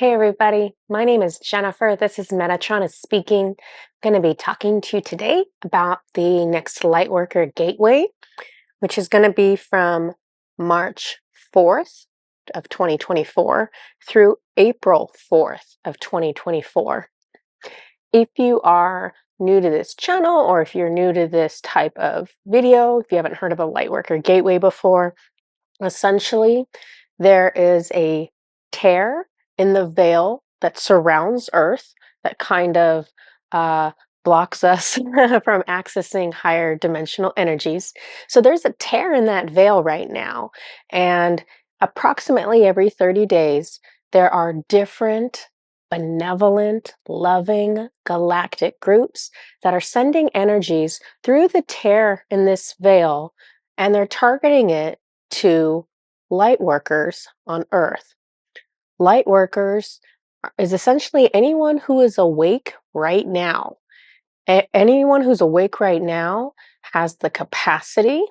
Hey everybody, my name is Jennifer. This is Metatron is speaking. I'm going to be talking to you today about the next Lightworker Gateway, which is going to be from March 4th of 2024 through April 4th of 2024. If you are new to this channel, or if you're new to this type of video, if you haven't heard of a Lightworker Gateway before, essentially there is a tear in the veil that surrounds Earth that kind of blocks us from accessing higher dimensional energies. So there's a tear in that veil right now, and approximately every 30 days, there are different benevolent, loving, galactic groups that are sending energies through the tear in this veil, and they're targeting it to light workers on Earth. Light workers is essentially anyone who is awake right now. Anyone who's awake right now has the capacity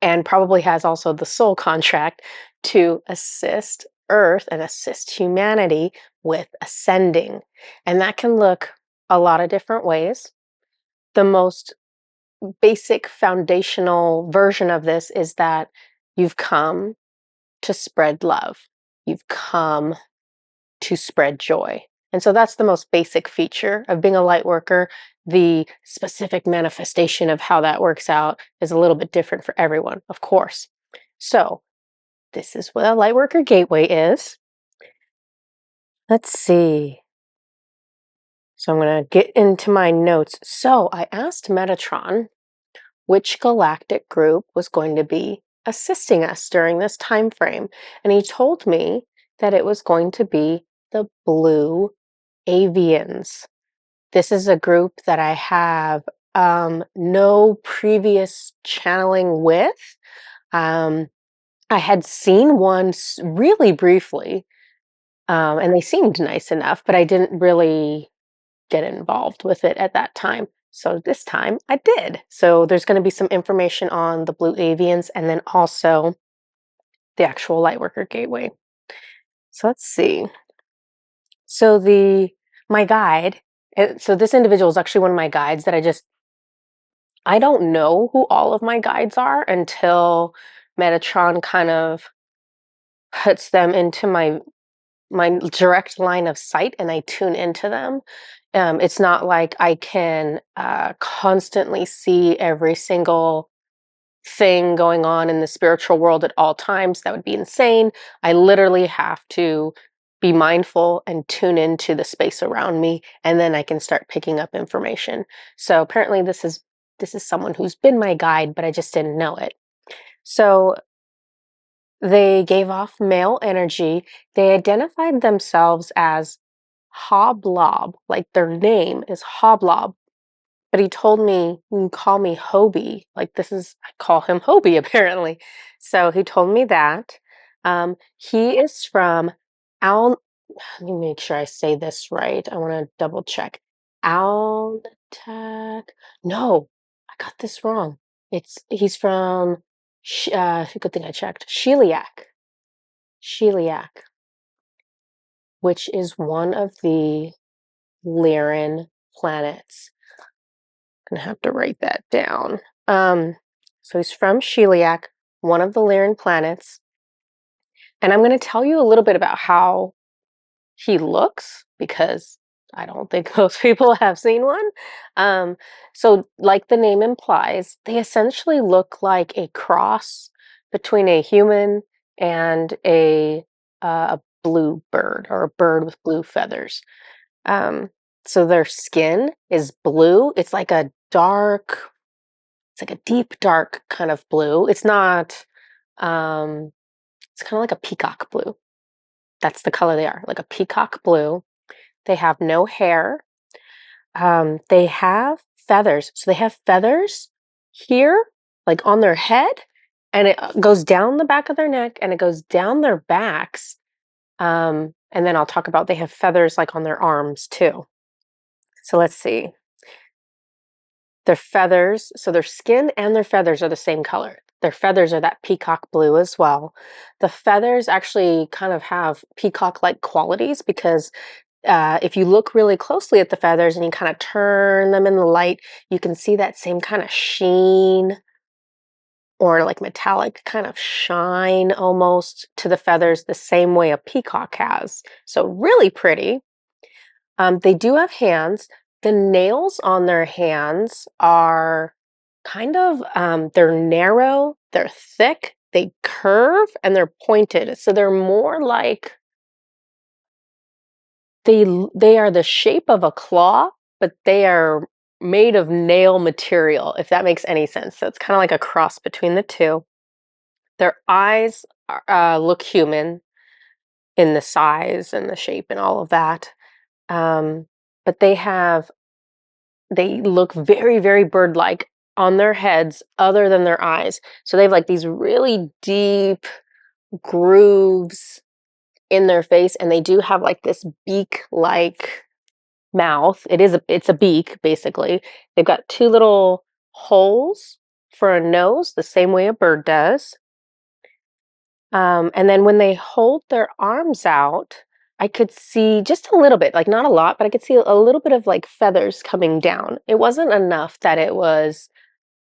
and probably has also the soul contract to assist Earth and assist humanity with ascending. And that can look a lot of different ways. The most basic foundational version of this is that you've come to spread love. You've come to spread joy. And so that's the most basic feature of being a light worker. The specific manifestation of how that works out is a little bit different for everyone, of course. So this is what a light worker gateway is. Let's see. So I'm going to get into my notes. So I asked Metatron which galactic group was going to be assisting us during this time frame, and he told me that it was going to be the Blue Avians. This is a group that I have no previous channeling with. I had seen one really briefly, and they seemed nice enough, but I didn't really get involved with it at that time. So this time I did. So there's going to be some information on the Blue Avians and then also the actual Lightworker Gateway. So let's see. So my guide, so this individual is actually one of my guides that I don't know who all of my guides are until Metatron kind of puts them into my direct line of sight and I tune into them. It's not like I can constantly see every single thing going on in the spiritual world at all times. That would be insane. I literally have to be mindful and tune into the space around me, and then I can start picking up information. So apparently this is someone who's been my guide, but I just didn't know it. So they gave off male energy. They identified themselves as Hoblob, like their name is Hoblob. But he told me, you can call me Hobie. I call him Hobie apparently. So he told me that. He is from let me make sure I say this right. I want to double check. No, I got this wrong. He's from, good thing I checked, Sheliak, which is one of the Lyran planets. I'm gonna have to write that down. So he's from Sheliak, one of the Lyran planets. And I'm going to tell you a little bit about how he looks, because I don't think most people have seen one. So like the name implies, they essentially look like a cross between a human and a blue bird, or a bird with blue feathers. So their skin is blue. It's like a deep dark kind of blue. It's not, it's kind of like a peacock blue. That's the color they are, like a peacock blue. They have no hair. They have feathers. So they have feathers here, like on their head, and it goes down the back of their neck and it goes down their backs. And then I'll talk about they have feathers like on their arms too. So let's see. Their feathers, so their skin and their feathers are the same color. Their feathers are that peacock blue as well. The feathers actually kind of have peacock-like qualities because if you look really closely at the feathers and you kind of turn them in the light, you can see that same kind of sheen or like metallic kind of shine almost to the feathers the same way a peacock has. So really pretty. They do have hands. The nails on their hands are kind of, they're narrow, they're thick, they curve, and they're pointed. So they're more like they are the shape of a claw, but they are made of nail material, if that makes any sense. So it's kind of like a cross between the two. Their eyes look human in the size and the shape and all of that. But they look very, very bird-like on their heads other than their eyes. So they have like these really deep grooves in their face, and they do have like this beak-like mouth. It's a beak, basically. They've got two little holes for a nose, the same way a bird does. And then when they hold their arms out, I could see just a little bit, like not a lot, but I could see a little bit of like feathers coming down. It wasn't enough that it was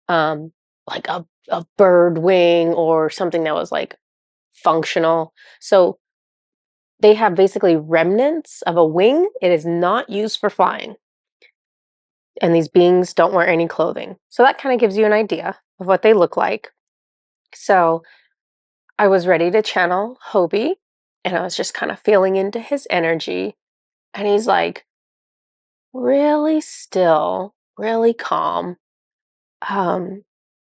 um, like a bird wing or something that was like functional. So they have basically remnants of a wing. It is not used for flying. And these beings don't wear any clothing. So that kind of gives you an idea of what they look like. So I was ready to channel Hobie, and I was just kind of feeling into his energy. And he's like really still, really calm. Um,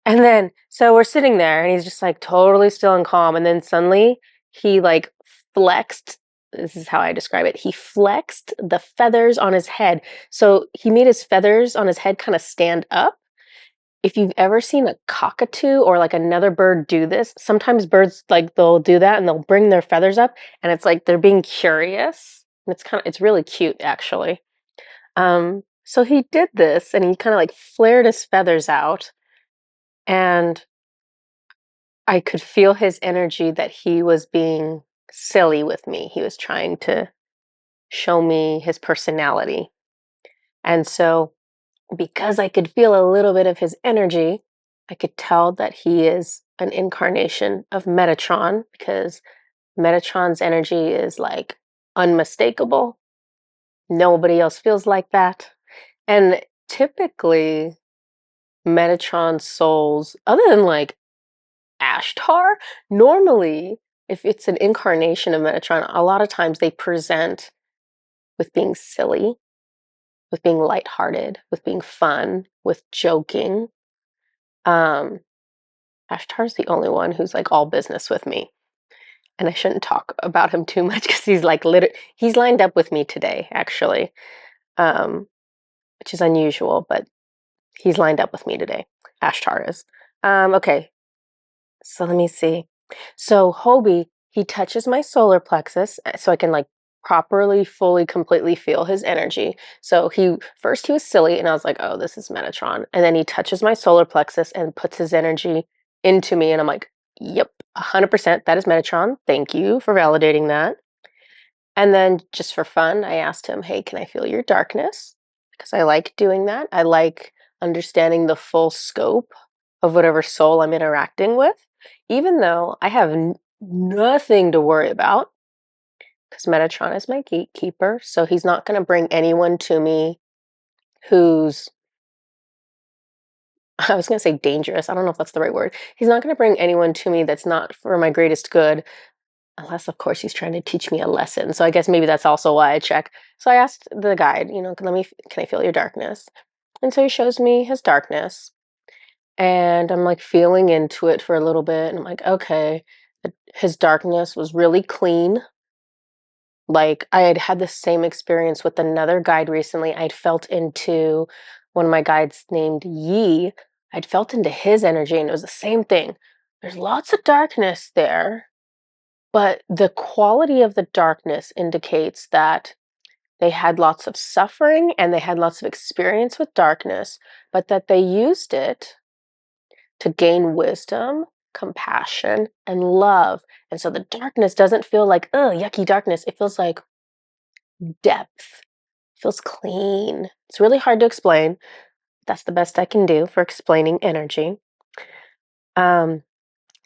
and then so we're sitting there and he's just like totally still and calm. And then suddenly he like flexed. This is how I describe it. He flexed the feathers on his head. So he made his feathers on his head kind of stand up. If you've ever seen a cockatoo or like another bird do this, sometimes birds like they'll do that and they'll bring their feathers up and it's like they're being curious. And it's really cute actually. So he did this and he kind of like flared his feathers out and I could feel his energy that he was being silly with me. He was trying to show me his personality. And so because I could feel a little bit of his energy, I could tell that he is an incarnation of Metatron because Metatron's energy is like unmistakable. Nobody else feels like that. And typically, Metatron souls, other than like Ashtar, normally, if it's an incarnation of Metatron, a lot of times they present with being silly, with being lighthearted, with being fun, with joking. Um, Ashtar's the only one who's like all business with me. And I shouldn't talk about him too much because he's like he's lined up with me today, actually. Which is unusual, but he's lined up with me today. Ashtar is. Okay, so let me see. So Hobie, he touches my solar plexus so I can like properly, fully, completely feel his energy. So he was silly and I was like, oh, this is Metatron. And then he touches my solar plexus and puts his energy into me. And I'm like, yep, 100%, that is Metatron. Thank you for validating that. And then just for fun, I asked him, hey, can I feel your darkness? Because I like doing that. I like understanding the full scope of whatever soul I'm interacting with, even though I have nothing to worry about, because Metatron is my gatekeeper. So he's not going to bring anyone to me who's, I was going to say dangerous. I don't know if that's the right word. He's not going to bring anyone to me that's not for my greatest good. Unless, of course, he's trying to teach me a lesson. So I guess maybe that's also why I check. So I asked the guide, can I feel your darkness? And so he shows me his darkness. And I'm like feeling into it for a little bit. And I'm like, okay, his darkness was really clean. Like I had had the same experience with another guide recently. I'd felt into one of my guides named Yi. I'd felt into his energy and it was the same thing. There's lots of darkness there. But the quality of the darkness indicates that they had lots of suffering and they had lots of experience with darkness, but that they used it to gain wisdom compassion, and love. And so the darkness doesn't feel like, oh, yucky darkness. It feels like depth. It feels clean. It's really hard to explain. That's the best I can do for explaining energy. So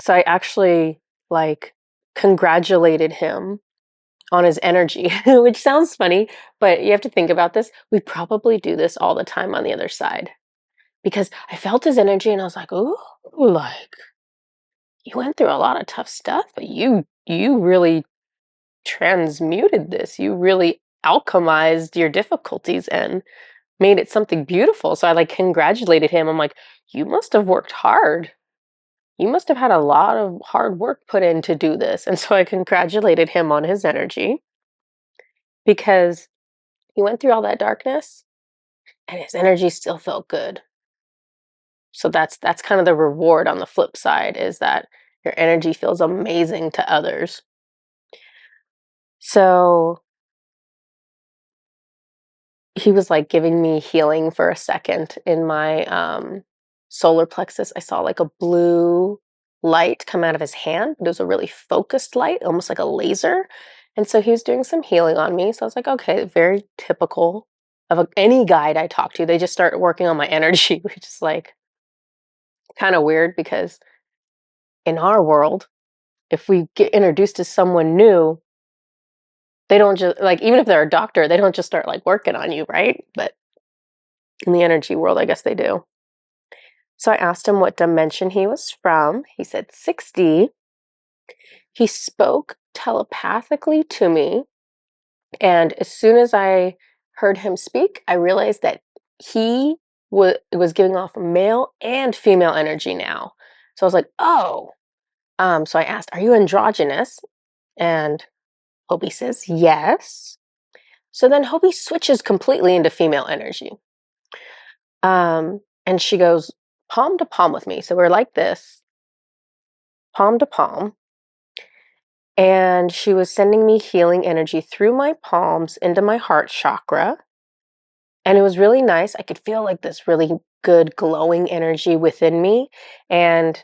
I actually like congratulated him on his energy, which sounds funny, but you have to think about this. We probably do this all the time on the other side because I felt his energy and I was like, "Ooh, like you went through a lot of tough stuff, but you really transmuted this. You really alchemized your difficulties and made it something beautiful." So I like congratulated him. I'm like, "You must have worked hard. You must have had a lot of hard work put in to do this." And so I congratulated him on his energy because he went through all that darkness and his energy still felt good. So that's kind of the reward on the flip side, is that your energy feels amazing to others. So he was like giving me healing for a second in my solar plexus. I saw like a blue light come out of his hand, but it was a really focused light, almost like a laser. And so he was doing some healing on me. So I was like, okay, very typical of any guide I talk to. They just start working on my energy, which is like kind of weird because in our world, if we get introduced to someone new, they don't just like, even if they're a doctor, they don't just start like working on you, right? But in the energy world, I guess they do. So I asked him what dimension he was from. He said 6D. He spoke telepathically to me. And as soon as I heard him speak, I realized that he was giving off male and female energy now. So I was like, oh. So I asked, are you androgynous? And Hobie says, yes. So then Hobie switches completely into female energy. And she goes palm to palm with me. So we're like this, palm to palm. And she was sending me healing energy through my palms into my heart chakra. And it was really nice. I could feel like this really good glowing energy within me. And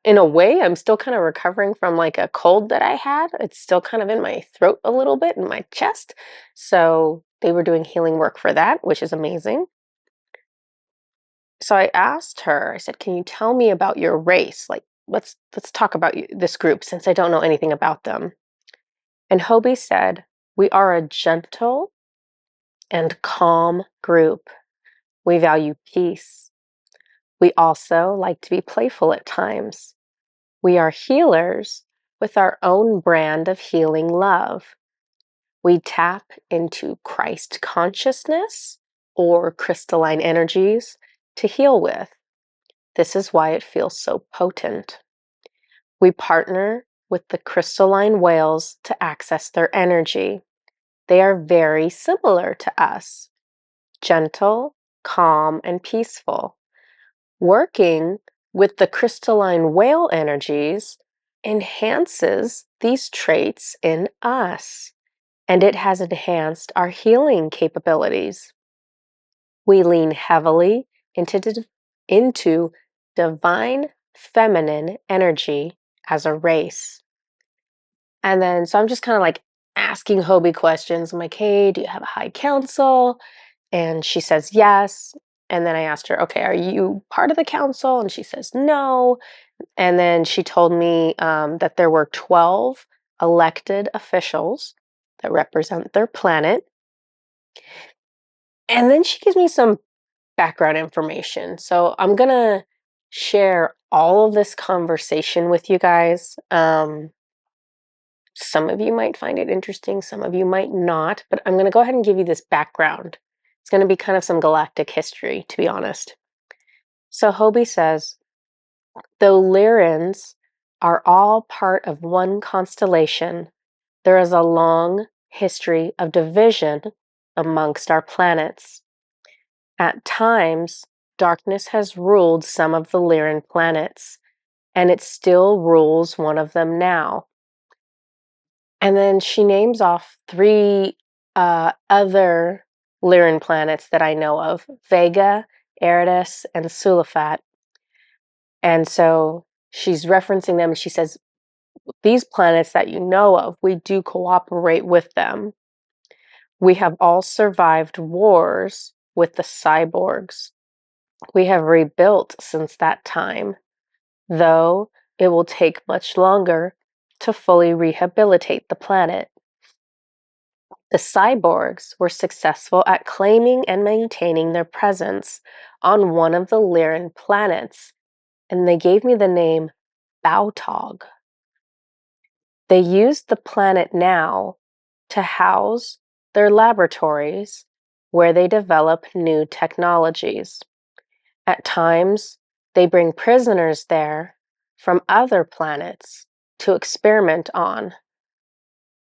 in a way, I'm still kind of recovering from like a cold that I had. It's still kind of in my throat a little bit, in my chest. So they were doing healing work for that, which is amazing. So I asked her, I said, can you tell me about your race? Like, let's talk about this group since I don't know anything about them. And Hobie said, we are a gentle and calm group. We value peace. We also like to be playful at times. We are healers with our own brand of healing love. We tap into Christ consciousness or crystalline energies to heal with. This is why it feels so potent. We partner with the crystalline whales to access their energy. They are very similar to us, gentle, calm, and peaceful. Working with the crystalline whale energies enhances these traits in us, and it has enhanced our healing capabilities. We lean heavily into divine feminine energy as a race. And then, so I'm just kind of like asking Hobie questions. I'm like, hey, do you have a high council? And she says yes. And then I asked her, okay, are you part of the council? And she says no. And then she told me that there were 12 elected officials that represent their planet. And then she gives me some background information. So I'm going to share all of this conversation with you guys. Some of you might find it interesting, some of you might not, but I'm going to go ahead and give you this background. It's going to be kind of some galactic history, to be honest. So Hobie says, though Lyrans are all part of one constellation, there is a long history of division amongst our planets. At times, darkness has ruled some of the Lyran planets, and it still rules one of them now. And then she names off 3 other Lyran planets that I know of: Vega, Eridus, and Sulafat. And so she's referencing them and she says, these planets that you know of, we do cooperate with them. We have all survived wars with the cyborgs. We have rebuilt since that time, though it will take much longer to fully rehabilitate the planet. The cyborgs were successful at claiming and maintaining their presence on one of the Lyran planets, and they gave me the name Bautog. They used the planet now to house their laboratories where they develop new technologies. At times, they bring prisoners there from other planets to experiment on.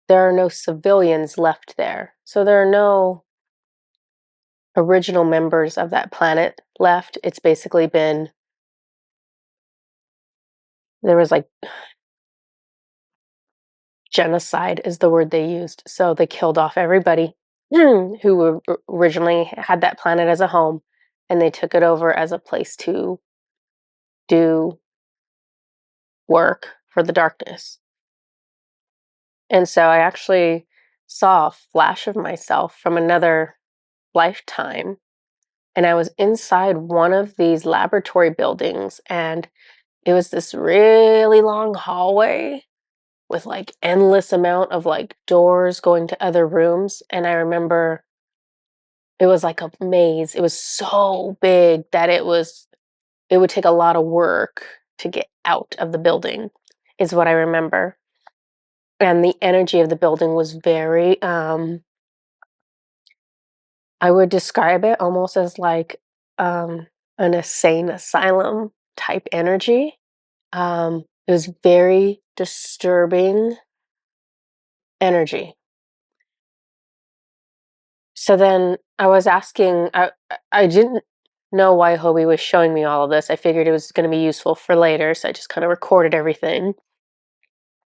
There are no civilians left there, so there are no original members of that planet left. It's basically been, there was like genocide is the word they used. So they killed off everybody who originally had that planet as a home, and they took it over as a place to do work for the darkness. And so I actually saw a flash of myself from another lifetime, and I was inside one of these laboratory buildings, and it was this really long hallway with like endless amount of like doors going to other rooms. And I remember it was like a maze. It was so big that it would take a lot of work to get out of the building, is what I remember. And the energy of the building was very I would describe it almost as like an insane asylum type energy. It was very disturbing energy. So then I was asking, I didn't know why Hobie was showing me all of this. I figured it was going to be useful for later, so I just kind of recorded everything.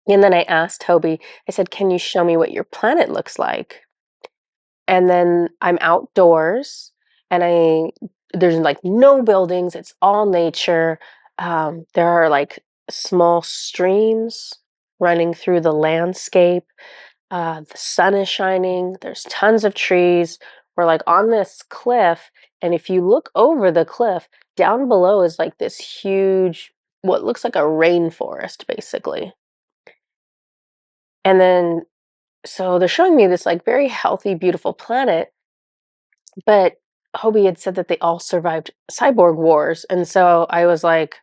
And then I asked Hobie, I said, can you show me what your planet looks like? And then I'm outdoors and there's like no buildings, it's all nature. There are like small streams running through the landscape. The sun is shining, there's tons of trees. We're like on this cliff, and if you look over the cliff, down below is like this huge, what looks like a rainforest, basically. And then, so they're showing me this like very healthy, beautiful planet, but Hobie had said that they all survived cyborg wars. And so I was like,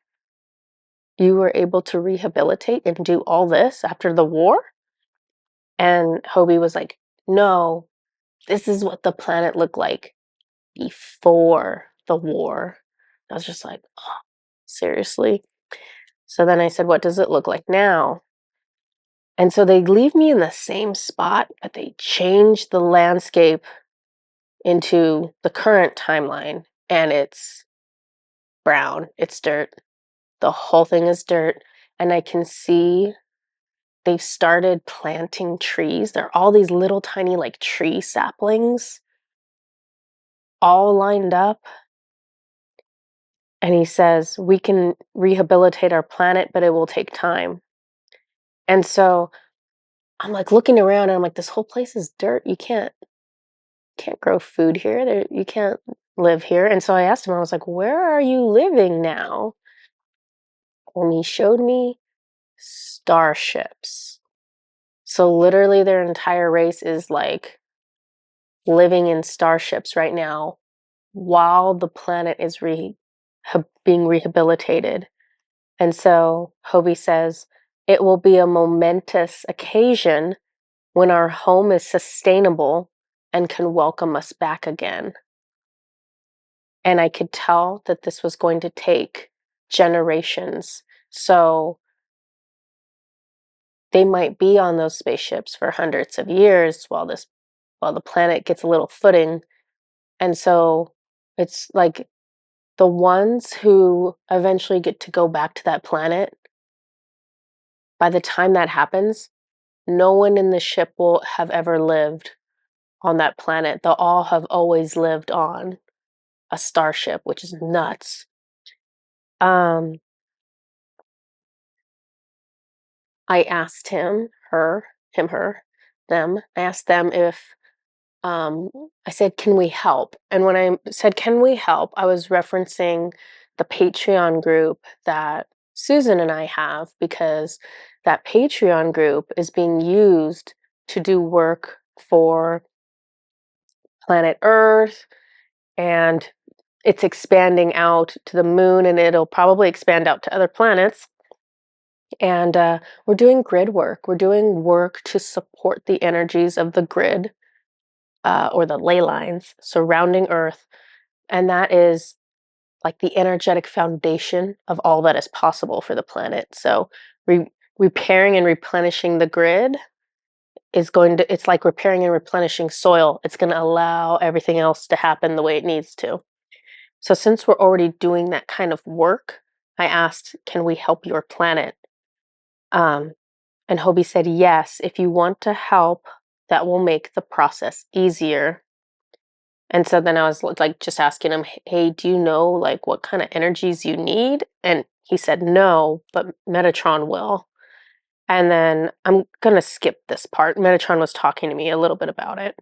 you were able to rehabilitate and do all this after the war? And Hobie was like, no, this is what the planet looked like before the war. I was just like, oh, seriously? So then I said, what does it look like now? And so they leave me in the same spot, but they change the landscape into the current timeline, and it's brown, it's dirt. The whole thing is dirt, and I can see they've started planting trees. There are all these little tiny like tree saplings all lined up. And he says, we can rehabilitate our planet, but it will take time. And so I'm like looking around and I'm like, this whole place is dirt. You can't grow food here. You can't live here. And so I asked him, I was like, where are you living now? And he showed me starships. So literally their entire race is like living in starships right now while the planet is being rehabilitated. And so Hobie says, it will be a momentous occasion when our home is sustainable and can welcome us back again. And I could tell that this was going to take generations. So they might be on those spaceships for hundreds of years while the planet gets a little footing. And so it's like the ones who eventually get to go back to that planet, by the time that happens, no one in the ship will have ever lived on that planet. They'll all have always lived on a starship, which is nuts. Um, I asked him, her, them. I asked them if I said, can we help? And when I said, can we help? I was referencing the Patreon group that Susan and I have, because that Patreon group is being used to do work for planet Earth, and it's expanding out to the moon, and it'll probably expand out to other planets. And we're doing grid work. We're doing work to support the energies of the grid, or the ley lines surrounding Earth. And that is like the energetic foundation of all that is possible for the planet. So repairing and replenishing the grid it's like repairing and replenishing soil. It's going to allow everything else to happen the way it needs to. So since we're already doing that kind of work, I asked, can we help your planet? And Hobie said, yes, if you want to help, that will make the process easier. And so then I was like just asking him, hey, do you know like what kind of energies you need? And he said, no, but Metatron will. And then I'm going to skip this part. Metatron was talking to me a little bit about it.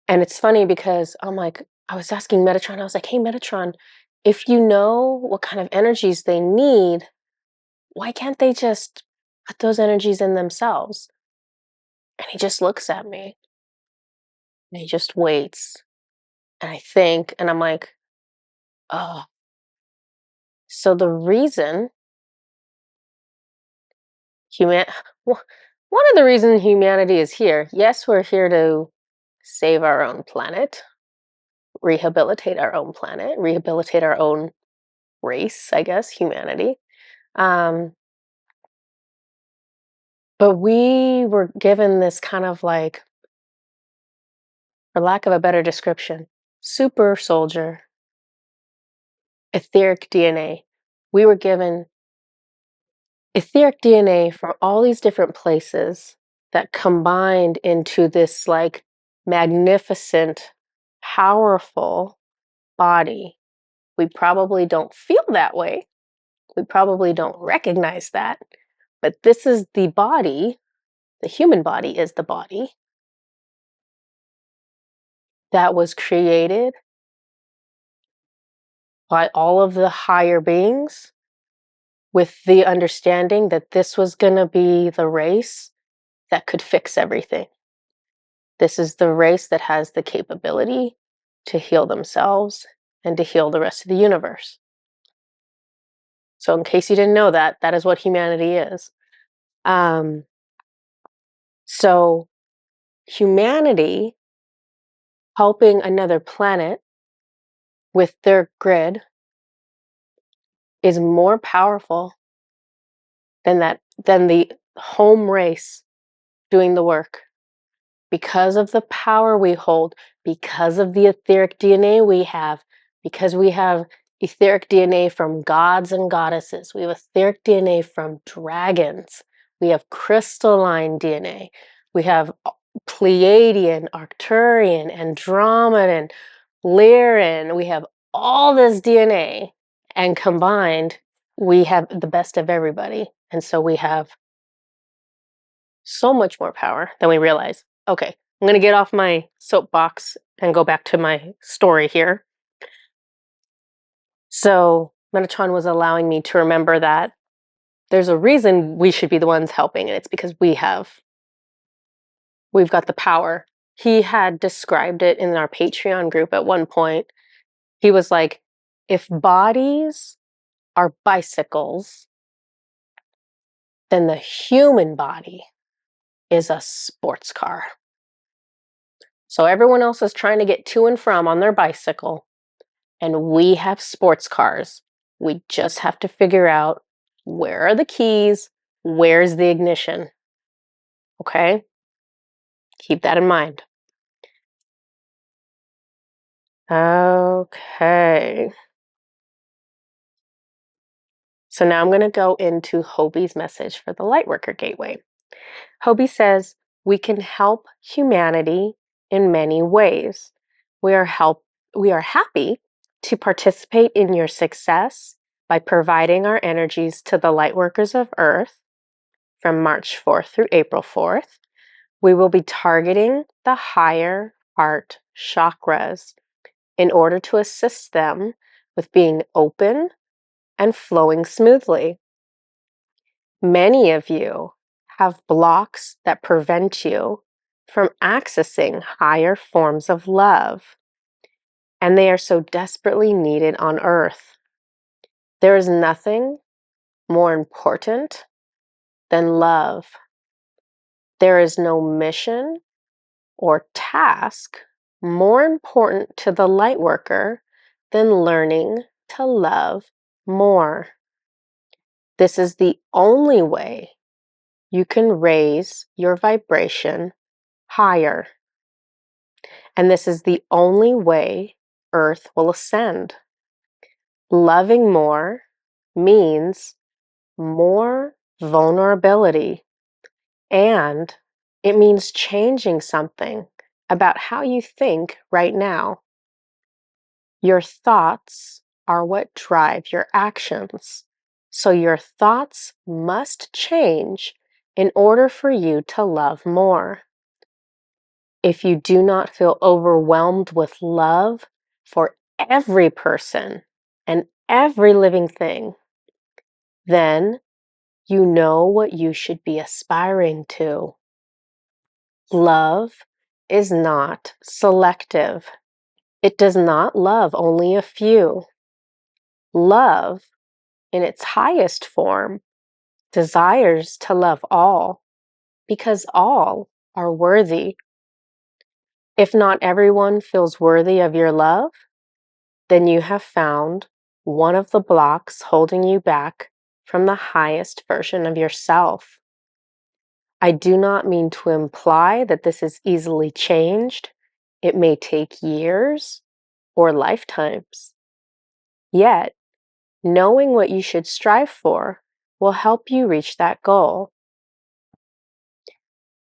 And it's funny because I was asking Metatron, I was like, hey, Metatron, if you know what kind of energies they need, why can't they just put those energies in themselves? And he just looks at me and he just waits. And I think, and I'm like, oh, so the reason human one of the reasons humanity is here, yes, we're here to save our own planet, rehabilitate our own planet, rehabilitate our own race, I guess, humanity. But we were given this kind of like, for lack of a better description, super soldier, etheric DNA. We were given etheric DNA from all these different places that combined into this like magnificent, powerful body. We probably don't feel that way. We probably don't recognize that. But this is the body, the human body is the body that was created by all of the higher beings with the understanding that this was going to be the race that could fix everything. This is the race that has the capability to heal themselves and to heal the rest of the universe. So, in case you didn't know that, that is what humanity is. So, humanity helping another planet with their grid is more powerful than the home race doing the work, because of the power we hold, because of the etheric DNA we have, because we have etheric DNA from gods and goddesses, we have etheric DNA from dragons, we have crystalline DNA, we have Pleiadian, Arcturian, Andromedan, Lyran, we have all this DNA, and combined, we have the best of everybody. And so we have so much more power than we realize. Okay, I'm going to get off my soapbox and go back to my story here. So Metatron was allowing me to remember that there's a reason we should be the ones helping, and it's because we've got the power. He had described it in our Patreon group at one point. He was like, if bodies are bicycles, then the human body is a sports car. So everyone else is trying to get to and from on their bicycle, and we have sports cars. We just have to figure out, where are the keys? Where's the ignition? Okay? Keep that in mind. Okay. So now I'm going to go into Hobie's message for the Lightworker Gateway. Hobie says, we can help humanity in many ways. We are happy to participate in your success by providing our energies to the Lightworkers of Earth from March 4th through April 4th, we will be targeting the higher heart chakras in order to assist them with being open and flowing smoothly. Many of you have blocks that prevent you from accessing higher forms of love, and they are so desperately needed on Earth. There is nothing more important than love. There is no mission or task more important to the Lightworker than learning to love more. This is the only way you can raise your vibration higher. And this is the only way Earth will ascend. Loving more means more vulnerability, and it means changing something about how you think right now. Your thoughts are what drive your actions. So your thoughts must change in order for you to love more. If you do not feel overwhelmed with love for every person and every living thing, then you know what you should be aspiring to. Love is not selective. It does not love only a few. Love, in its highest form, desires to love all because all are worthy. If not everyone feels worthy of your love, then you have found one of the blocks holding you back from the highest version of yourself. I do not mean to imply that this is easily changed. It may take years or lifetimes. Yet, knowing what you should strive for will help you reach that goal.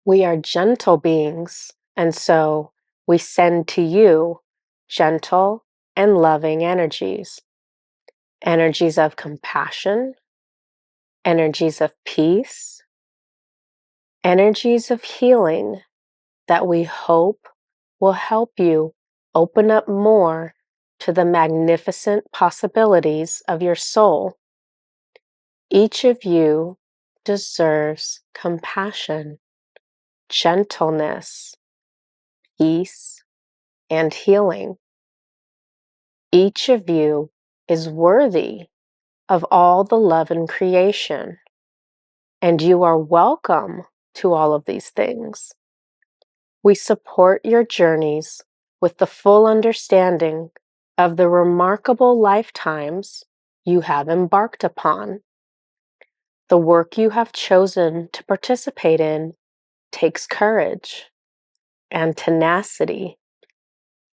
We are gentle beings, and so we send to you gentle and loving energies. Energies of compassion, energies of peace, energies of healing that we hope will help you open up more to the magnificent possibilities of your soul. Each of you deserves compassion, gentleness, peace, and healing. Each of you is worthy of all the love in creation, and you are welcome to all of these things. We support your journeys with the full understanding of the remarkable lifetimes you have embarked upon. The work you have chosen to participate in takes courage and tenacity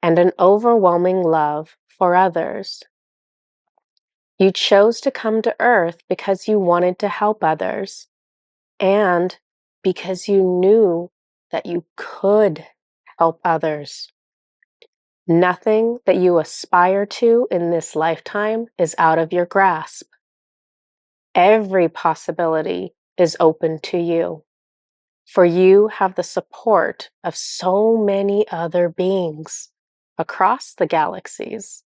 and an overwhelming love for others. You chose to come to Earth because you wanted to help others and because you knew that you could help others. Nothing that you aspire to in this lifetime is out of your grasp. Every possibility is open to you, for you have the support of so many other beings across the galaxies.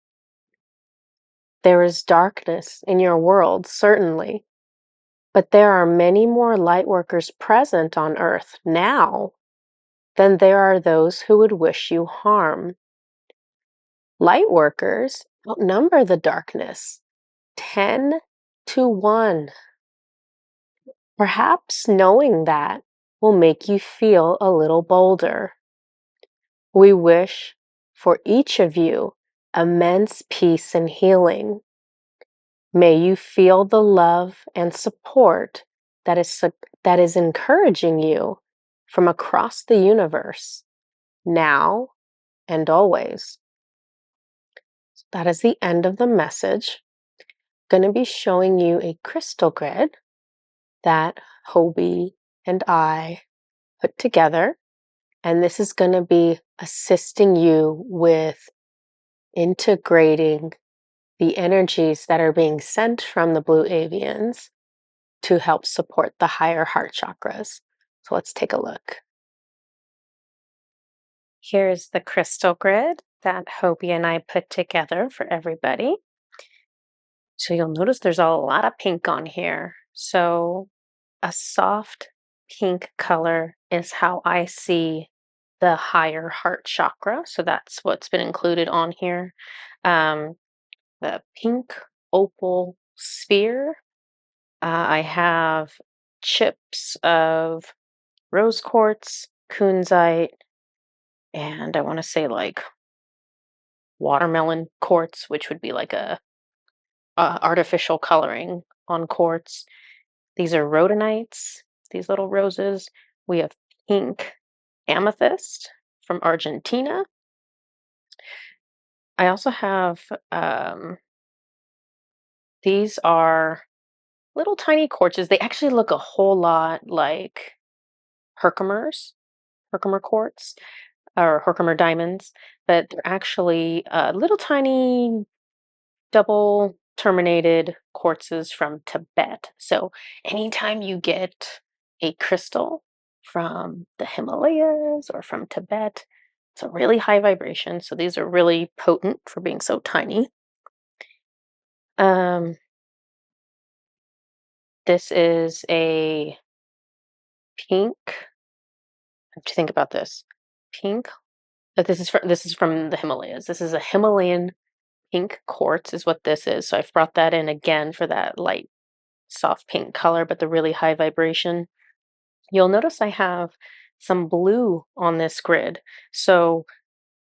There is darkness in your world, certainly, but there are many more Lightworkers present on Earth now than there are those who would wish you harm. Lightworkers outnumber the darkness 10 to 1. Perhaps knowing that will make you feel a little bolder. We wish for each of you immense peace and healing. May you feel the love and support that is encouraging you from across the universe, now and always. That is the end of the message. I'm going to be showing you a crystal grid that Hobie and I put together, and this is going to be assisting you with integrating the energies that are being sent from the Blue Avians to help support the higher heart chakras. So let's take a look. Here's the crystal grid that Hobie and I put together for everybody. So you'll notice there's a lot of pink on here. So a soft pink color is how I see the higher heart chakra. So that's what's been included on here. Um, the pink opal sphere. I have chips of rose quartz, kunzite, and I want to say like watermelon quartz, which would be like a artificial coloring on quartz. These are rhodonites, these little roses. We have pink amethyst from Argentina. I also have these are little tiny quartzes. They actually look a whole lot like Herkimer's, Herkimer quartz, or Herkimer diamonds, but they're actually little tiny double terminated quartzes from Tibet. So anytime you get a crystal from the Himalayas or from Tibet, it's a really high vibration. So these are really potent for being so tiny. Um, this is a pink. I have to think about this. Pink. This is from the Himalayas. This is a Himalayan pink quartz, is what this is. So I've brought that in again for that light soft pink color, but the really high vibration. You'll notice I have some blue on this grid. So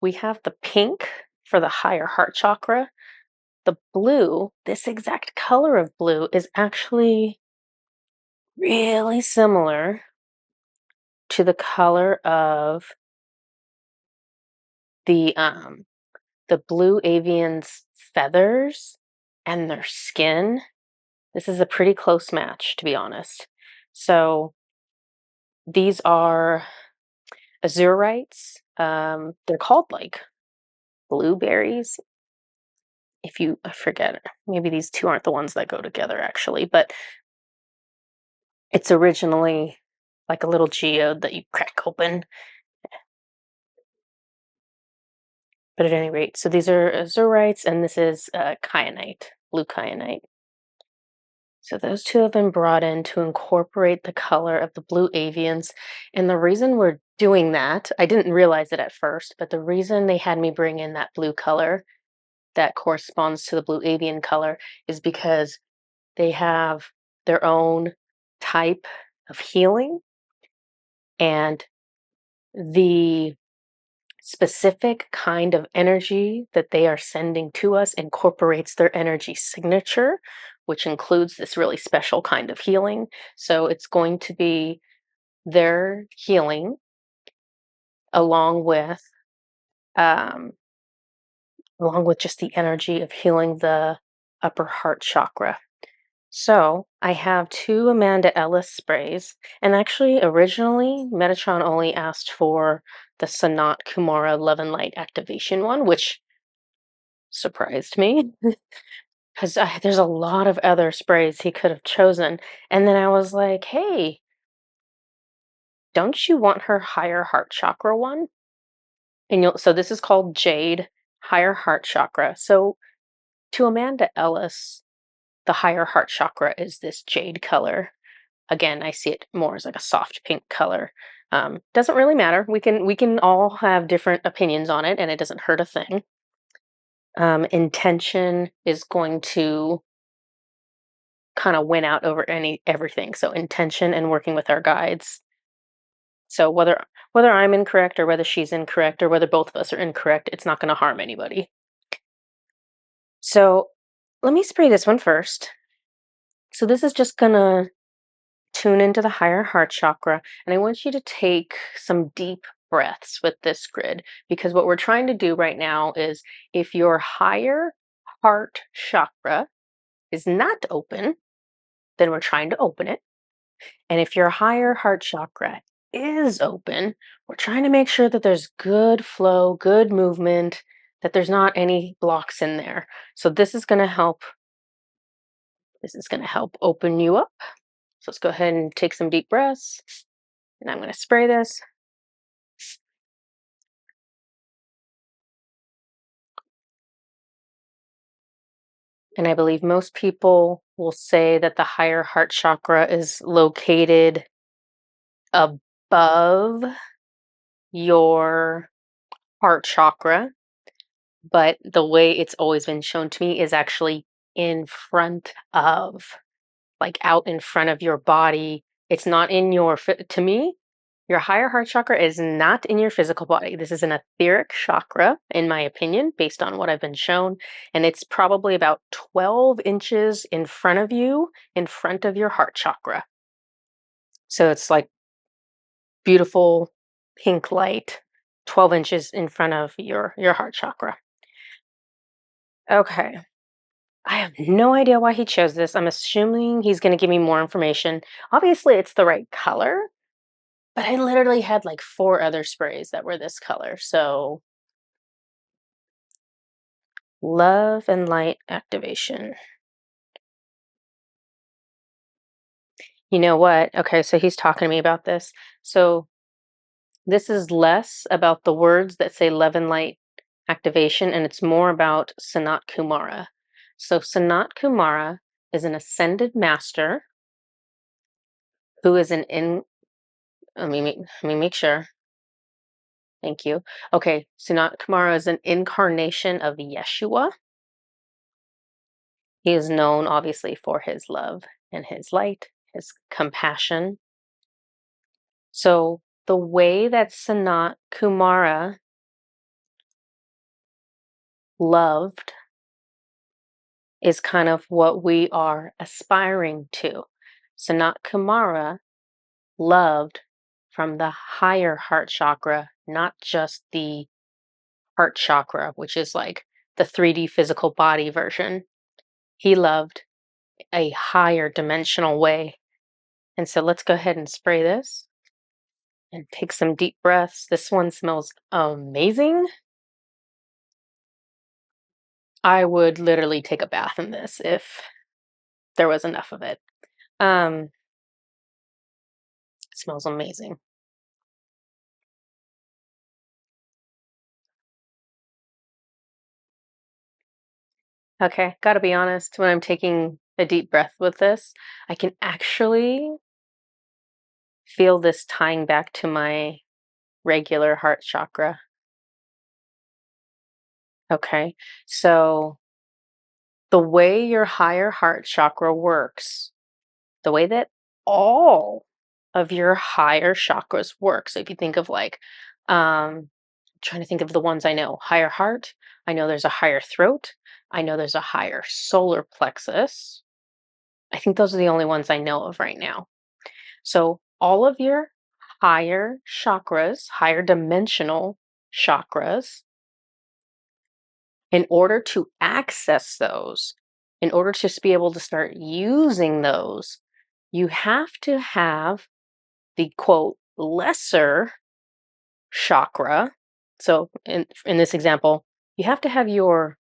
we have the pink for the higher heart chakra. The blue, this exact color of blue, is actually really similar to the color of the um the blue avian's feathers and their skin. This is a pretty close match, to be honest. So these are azurites. They're called like blueberries. I forget, maybe these two aren't the ones that go together actually, but it's originally like a little geode that you crack open. But at any rate, so these are azurites, and this is kyanite, blue kyanite. So those two have been brought in to incorporate the color of the blue avians. And the reason we're doing that, I didn't realize it at first, but the reason they had me bring in that blue color that corresponds to the blue avian color is because they have their own type of healing, and the specific kind of energy that they are sending to us incorporates their energy signature, which includes this really special kind of healing. So it's going to be their healing along with um, just the energy of healing the upper heart chakra. So I have two Amanda Ellis sprays, and actually originally Metatron only asked for the Sanat Kumara Love and Light activation one, which surprised me because there's a lot of other sprays he could have chosen. And then I was like, hey, don't you want her higher heart chakra one? So this is called Jade Higher Heart Chakra. So to Amanda Ellis, the higher heart chakra is this jade color. Again, I see it more as like a soft pink color. Doesn't really matter. We can all have different opinions on it, and it doesn't hurt a thing. Intention is going to kind of win out over everything. So intention and working with our guides. So whether I'm incorrect or whether she's incorrect or whether both of us are incorrect, it's not going to harm anybody. So let me spray this one first. So this is just going to tune into the higher heart chakra, and I want you to take some deep breaths with this grid, because what we're trying to do right now is, if your higher heart chakra is not open, then we're trying to open it. And if your higher heart chakra is open, we're trying to make sure that there's good flow, good movement, that there's not any blocks in there. So this is going to help open you up. So let's go ahead and take some deep breaths. And I'm going to spray this. And I believe most people will say that the higher heart chakra is located above your heart chakra, but the way it's always been shown to me is actually in front of, like out in front of your body. It's not in your, to me, your higher heart chakra is not in your physical body. This is an etheric chakra, in my opinion, based on what I've been shown. And it's probably about 12 inches in front of you, in front of your heart chakra. So it's like beautiful pink light, 12 inches in front of your heart chakra. Okay. I have no idea why he chose this. I'm assuming he's going to give me more information. Obviously, it's the right color, but I literally had like 4 other sprays that were this color. So, love and light activation. You know what? Okay, so he's talking to me about this. So, this is less about the words that say love and light activation, and it's more about Sanat Kumara. So, Sanat Kumara is an ascended master who is an in. Let me make sure. Thank you. Okay, Sanat Kumara is an incarnation of Yeshua. He is known, obviously, for his love and his light, his compassion. So, the way that Sanat Kumara loved is kind of what we are aspiring to. Sanat Kumara loved from the higher heart chakra, not just the heart chakra, which is like the 3D physical body version. He loved a higher dimensional way. And so let's go ahead and spray this and take some deep breaths. This one smells amazing. I would literally take a bath in this if there was enough of it. It smells amazing. Okay, gotta be honest, when I'm taking a deep breath with this, I can actually feel this tying back to my regular heart chakra. Okay, so the way your higher heart chakra works, the way that all of your higher chakras work. So if you think of like, trying to think of the ones I know, higher heart, I know there's a higher throat, I know there's a higher solar plexus. I think those are the only ones I know of right now. So all of your higher chakras, higher dimensional chakras, in order to access those, in order to be able to start using those, you have to have the quote lesser chakra. So in this example, you have to have your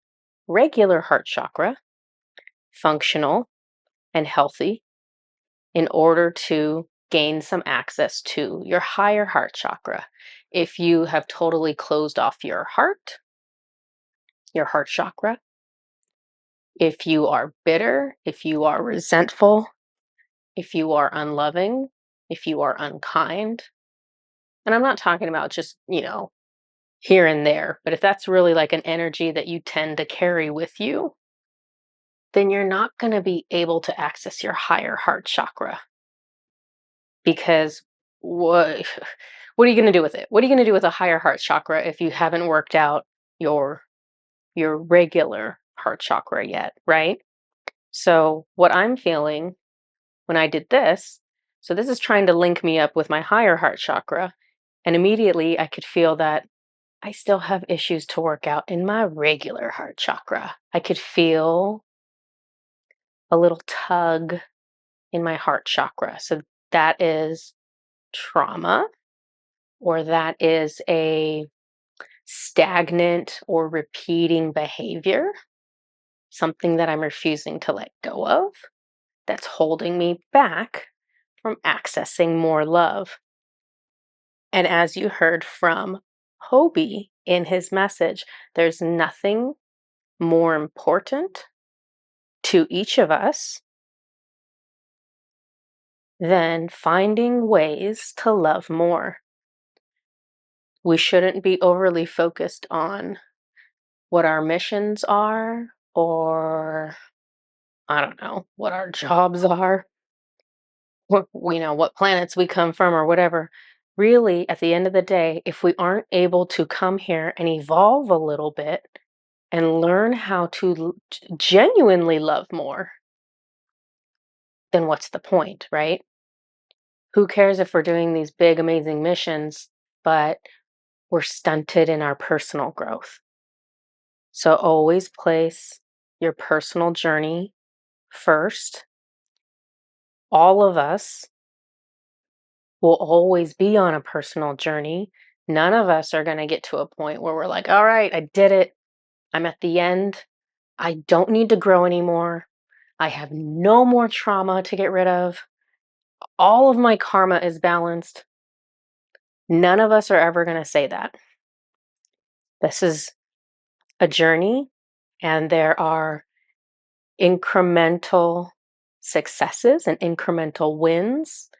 regular heart chakra functional and healthy in order to gain some access to your higher heart chakra. If you have totally closed off your heart chakra, if you are bitter, if you are resentful, if you are unloving, if you are unkind, and I'm not talking about just, here and there, but if that's really like an energy that you tend to carry with you, then you're not going to be able to access your higher heart chakra because what what are you going to do with it? What are you going to do with a higher heart chakra if you haven't worked out your regular heart chakra yet, right? So what I'm feeling when I did this, so this is trying to link me up with my higher heart chakra, and immediately I could feel that I still have issues to work out in my regular heart chakra. I could feel a little tug in my heart chakra. So that is trauma, or that is a stagnant or repeating behavior, something that I'm refusing to let go of, that's holding me back from accessing more love. And as you heard from Hobie in his message, there's nothing more important to each of us than finding ways to love more. We shouldn't be overly focused on what our missions are, or I don't know, what our jobs are, what planets we come from or whatever. Really, at the end of the day, if we aren't able to come here and evolve a little bit and learn how to genuinely love more, then what's the point, right? Who cares if we're doing these big, amazing missions, but we're stunted in our personal growth? So always place your personal journey first. All of us will always be on a personal journey. None of us are going to get to a point where we're like, all right, I did it. I'm at the end. I don't need to grow anymore. I have no more trauma to get rid of. All of my karma is balanced. None of us are ever going to say that. This is a journey, and there are incremental successes and incremental wins,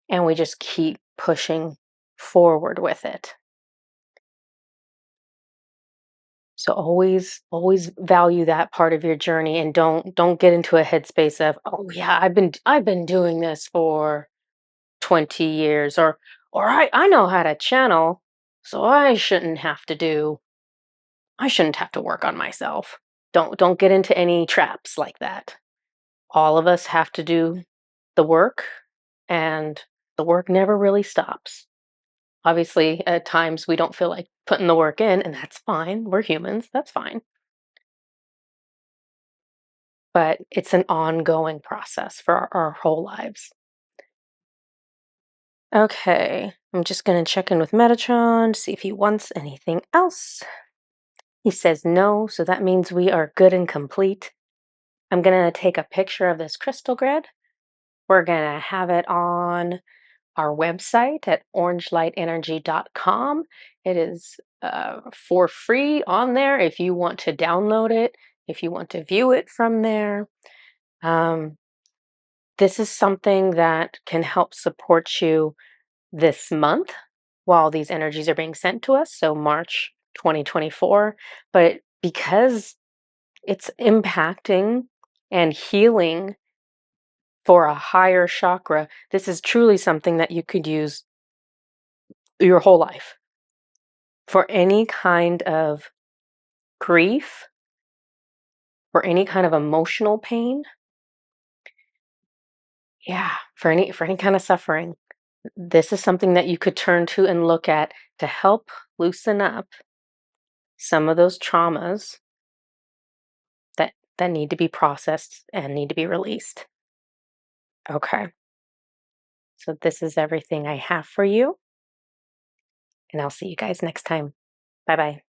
and we just keep pushing forward with it. So always value that part of your journey, and don't get into a headspace of, oh yeah, I've been doing this for 20 years, or I know how to channel, so I shouldn't have to work on myself. Don't get into any traps like that. All of us have to do the work, and the work never really stops. Obviously, at times we don't feel like putting the work in, and that's fine. We're humans, that's fine. But it's an ongoing process for our whole lives. Okay, I'm just going to check in with Metatron to see if he wants anything else. He says no, so that means we are good and complete. I'm going to take a picture of this crystal grid. We're going to have it on our website at orangelightenergy.com. It is for free on there if you want to download it, if you want to view it from there. This is something that can help support you this month while these energies are being sent to us, so March 2024. But because it's impacting and healing for a higher chakra, this is truly something that you could use your whole life for any kind of grief, for any kind of emotional pain. Yeah, for any kind of suffering. This is something that you could turn to and look at to help loosen up some of those traumas that need to be processed and need to be released. Okay. So this is everything I have for you, and I'll see you guys next time. Bye-bye.